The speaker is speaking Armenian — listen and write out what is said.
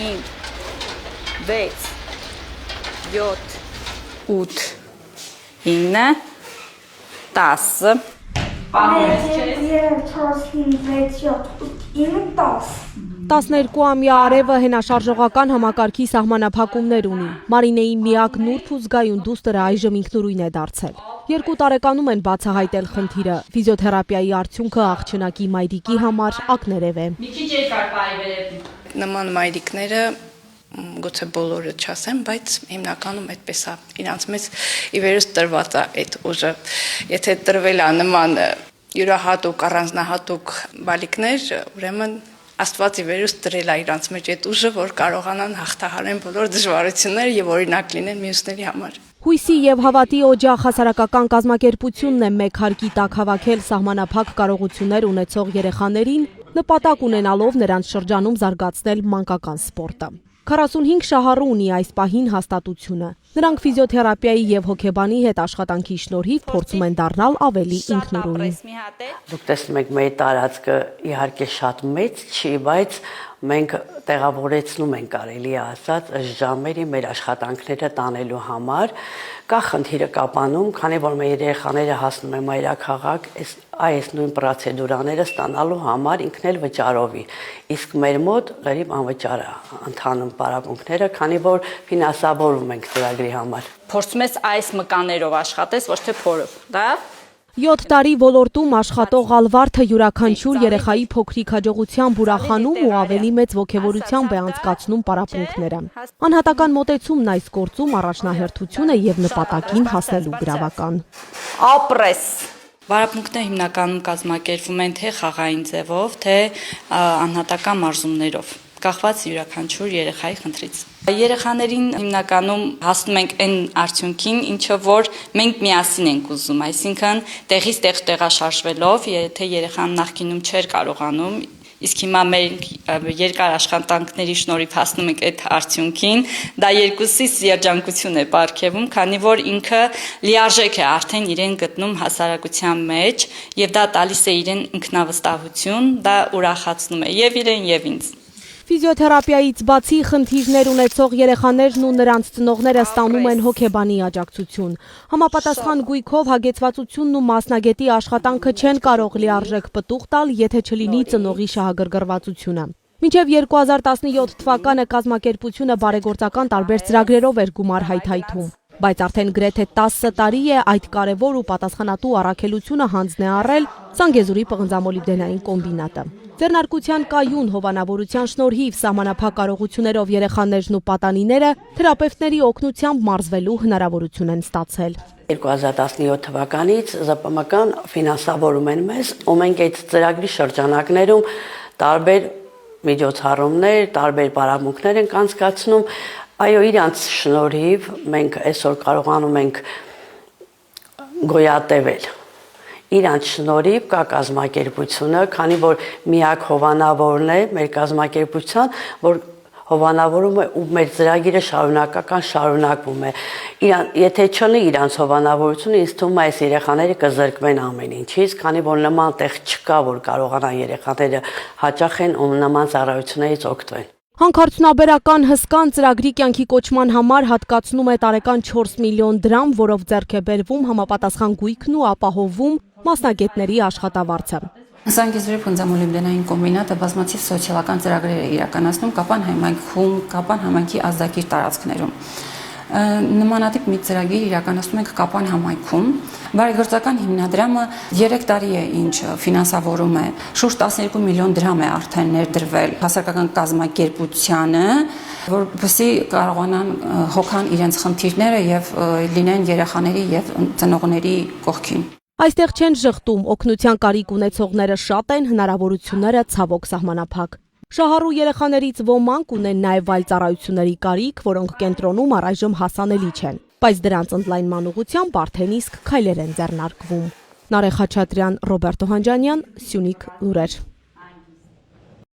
5, 6, 7, 8, 9, 10. 12-ամյա Արևը հենաշարժողական համակարգի սահմանափակումներ ունի։ Մարինեի միակ նուրբ ու զգայուն դուստրը այժմ ինքնուրույն է դարձել։ 2 տարեկանում են բացահայտել խնդիրը։ Ֆիզիոթերապիայի արդյունքը աղջնակի մայրիկի համար ակներև է։ Մի քիչ երկար պահի վերև։ Նման մայրիկները գուցե բոլորը չասեմ, բայց հիմնականում այդպես է, իրանց մեծ ի վերուս տրված է այդ ուժը։ Եթե տրվել է նման յուրահատուկ, առանձնահատուկ բալիկներ, ուրեմն Աստված ի վերուս տրել է իրանց մեջ այդ ուժը, որ կարողանան հաղթահարեն բոլոր դժվարությունները եւ օրինակ լինեն մյուսների համար։ Հույսի եւ հավատի օջախ հասարակական կազմակերպությունն է մեկ հարկի տակ հավաքել սահմանափակ կարողություններ ունեցող երեխաներին, նպատակ ունենալով նրանց շրջանում զարգացնել մանկական սպորտը։ 45 շահառու ունի այս պահին հաստատությունը։ Նրանք ֆիզիոթերապիայի եւ հոգեբանի հետ աշխատանքի շնորհիվ փորձում են դառնալ ավելի ինքնուրույն։ Դուք տեսնում եք մեր տարածքը իհարկե շատ մեծ չի, բայց մենք տեղավորեցնում ենք կարելի է ասած ըստ ժամերի մեր աշխատանքները տանելու համար։ Կա խնդիրը կապանում, քանի որ մեր երեխաները հասնում են մայրաքաղաք, այս նույն պրոցեդուրաները ստանալու համար ինքն էլ վճարովի։ Իսկ մեր մոտ լրիվ անվճար է ընթանում պարապմունքները, քանի որ ֆինանսավորում ենք ծրագրի համար։ Փորձում ես այս մկաներով աշխատես, ոչ թե փորով, դա։ 7 տարի ոլորտում աշխատող Ալվարդը յուրաքանչյուր երեխայի փոքրիկ հաջողությամբ ուրախանում ու ավելի մեծ ոգևորությամբ է անցկացնում պարապմունքները։ Անհատական մոտեցումն այս գործում առաջնահերթություն է եւ նպատակին հասնելու գրավական։ Ապրես։ Պարապմունքները հիմնականում կազմակերպվում են թե խաղային ձևով, թե անհատական մարզումներով, կախված յուրաքանչյուր երեխայի խնդրից։ Երեխաներին հիմնականում հասնում ենք այն արդյունքին, ինչը որ մենք միասին ենք ուզում, այսինքն տեղից տեղ տեղաշարժվելով, եթե երեխան նախկինում չէր կարողանում, իսկ հիմա մենք երկար աշխատանքների շնորհիվ հասնում ենք այդ արդյունքին, դա երկուսիս երջանկություն է պարգևում, քանի որ ինքը լիարժեք է արդեն իրեն գտնում հասարակության մեջ եւ դա տալիս է իրեն ինքնավստահություն, դա ուրախացնում է եւ իրեն եւ ինձ։ Ֆիզիոթերապիայից բացի խնդիրներ ունեցող երեխաներն ու նրանց ծնողները ստանում են հոգեբանի աջակցություն։ Համապատասխան գույքով հագեցվածությունն ու մասնագետի աշխատանքը չեն կարող լիարժեք պտուղ տալ, եթե չլինի ծնողի շահագրգռվածությունը։ Մինչև 2017 թվականը կազմակերպությունը բարեգործական տարբեր ծրագրերով էր գումար հայթայթում, բայց արդեն գրեթե 10 տարի է այդ կարևոր ու պատասխանատու առաքելությունը հանձն է առել Զանգեզուրի պղնձամոլիբդենային կոմբինատը։ Ձեռնարկության կայուն հովանավորության շնորհիվ սահմանափակ կարողություններով երեխաներն ու պատանիները թերապևտների օգնությամբ մարզվելու հնարավորություն են ստացել։ 2017 թվականից ԶՊՄԿ-ն ֆինանսավորում են մեզ, ու մենք այդ ծրագրի շրջանակներում տարբեր միջոցառումներ, տարբեր պարապմունքներ ենք անցկացնում։ Այո, իրանց շնորհիվ մենք այսօր կարողանում ենք գոյատևել։ Իրանց շնորհիվ կա կազմակերպությունը, քանի որ միակ հովանավորն է մեր կազմակերպության, որ հովանավորում է ու մեր ծրագիրը շարունակվում է։ Եթե չլինի իրանց հովանավորությունը, ինձ թվում է այս երեխաները կզրկվեն ամեն ինչից, քանի որ նման տեղ չկա, որ կարողանան երեխաները հաճախեն ու նման ծառայություններից օգտվեն։ Հանքարդյունաբերական հսկան ծրագրի կյանքի կոչման համար հատկացնում է տարեկան 4 միլիոն դրամ, որով ձեռք է բերվում համապատասխան գույքն ու ապահովում մասնագետների աշխատավարձը։ Զանգեզուրի պղնձամոլիբդենային կոմբինատը բազմաթիվ սոցիալական ծրագրեր է իրականացնում Կապան համայնքում, Կապան համայնքի ազդագիր տարածքներում։ Նմանատիպ մի ծրագիր իրականացնում ենք Կապան համայնքում։ Բարեգործական հիմնադրամը 3 տարի է ինչ ֆինանսավորում է, շուրջ 12 միլիոն դրամ է արդեն ներդրվել հասարակական կազմակերպությանը, որպեսզի կարողանան հոգան իրենց խնդիրները եւ լինեն երեխաների եւ ծնողների կողքին։ Այստեղ չեն ժխտում, օգնության կարիք ունեցողները շատ են, հնարավորությունները ցավոք սահմանափակ։ Շահառու երեխաներից ոմանք ունեն նաև այլ ծառայությունների կարիք, որոնք կենտրոնում առայժմ հասանելի չեն, բայց դրանց ընդլայնման ուղղությամբ արդեն իսկ քայլեր են ձեռնարկվում։ Նարեխ Խաչատրյան, Ռոբերտ Օհանջանյան, Սյունիք լուրեր։